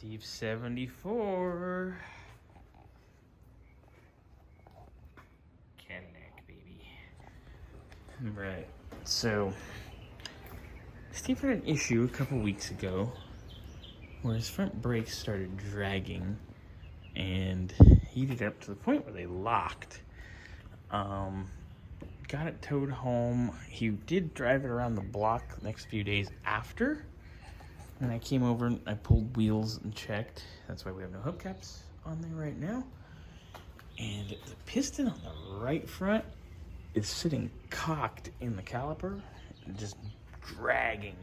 Steve 74. Cadillac, baby. Right. So, Steve had an issue a couple weeks ago where his front brakes started dragging and heated up to the point where they locked. Got it towed home. He did drive it around the block the next few days after. And I came over and I pulled wheels and checked. That's why we have no hubcaps on there right now. And the piston on the right front is sitting cocked in the caliper and just dragging.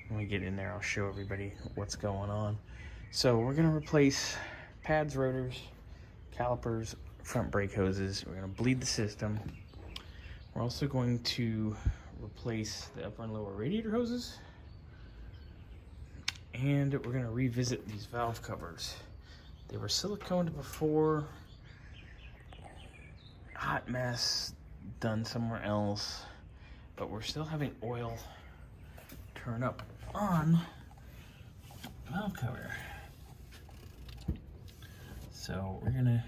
When we get in there, I'll show everybody what's going on. So we're gonna replace pads, rotors, calipers, front brake hoses. We're gonna bleed the system. We're also going to replace the upper and lower radiator hoses. And we're gonna revisit these valve covers. They were siliconed before. Hot mess, done somewhere else. But we're still having oil turn up on the valve cover. So we're gonna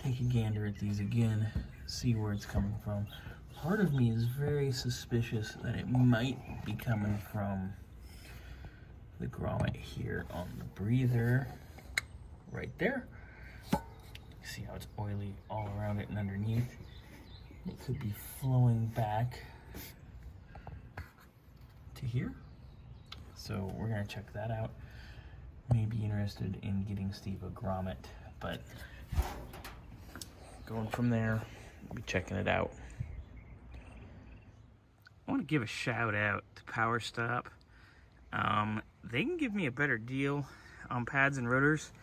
take a gander at these again, see where it's coming from. Part of me is very suspicious that it might be coming from the grommet here on the breather, right there. See how it's oily all around it and underneath. It could be flowing back to here. So we're gonna check that out. May be interested in getting Steve a grommet, but going from there, we'll be checking it out. I want to give a shout out to Power Stop. They can give me a better deal on pads and rotors,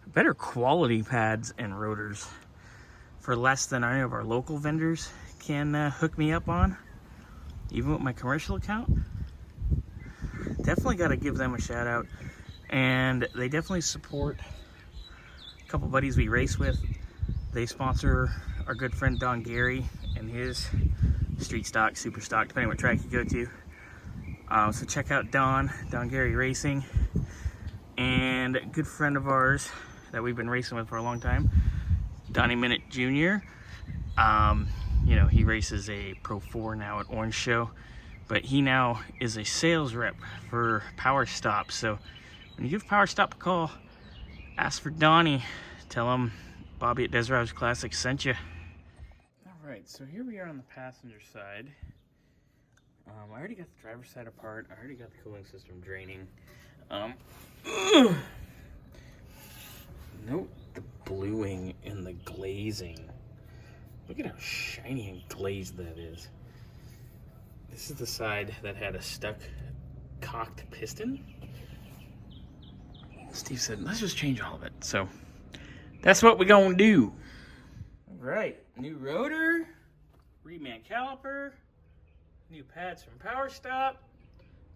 better quality pads and rotors for less than any of our local vendors can hook me up on, even with my commercial account. Definitely got to give them a shout out. And they definitely support a couple buddies we race with. They sponsor our good friend Don Gary and his street stock, super stock, depending what track you go to. So check out Don Gary Racing, and a good friend of ours that we've been racing with for a long time, Donnie Minute Jr. You know, he races a Pro 4 now at Orange Show, but he now is a sales rep for Power Stop. So when you give Power Stop a call, ask for Donnie. Tell him Bobby at Desirage Classics sent you. All right, so here we are on the passenger side. I already got the driver's side apart. I already got the cooling system draining. Note the bluing and the glazing. Look at how shiny and glazed that is. This is the side that had a stuck, cocked piston. Steve said, let's just change all of it. So that's what we're gonna do. All right, new rotor, reman caliper, new pads from Power Stop,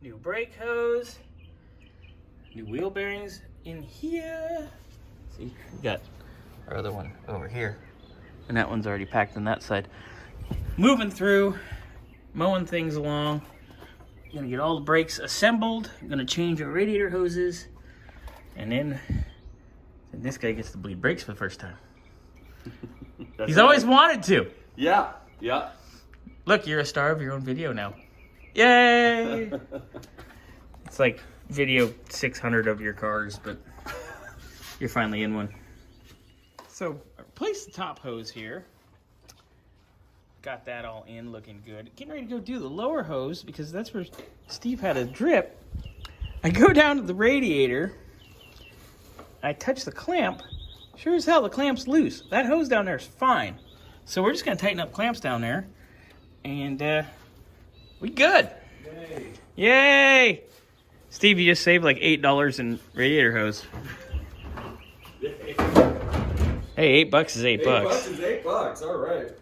new brake hose, new wheel bearings in here. See, we got our other one over here, and that one's already packed on that side. Moving through, mowing things along. Gonna get all the brakes assembled. I'm gonna change our radiator hoses, and then this guy gets to bleed brakes for the first time. He's always wanted to. Yeah. Look, you're a star of your own video now. Yay! It's like video 600 of your cars, but you're finally in one. So, I replaced the top hose here. Got that all in, looking good. Getting ready to go do the lower hose, because that's where Steve had a drip. I go down to the radiator. I touch the clamp. Sure as hell, the clamp's loose. That hose down there is fine. So we're just going to tighten up clamps down there. And we good. Yay. Yay! Steve, you just saved like $8 in radiator hose. Yay. Hey, $8 is $8. $8 is $8. All right.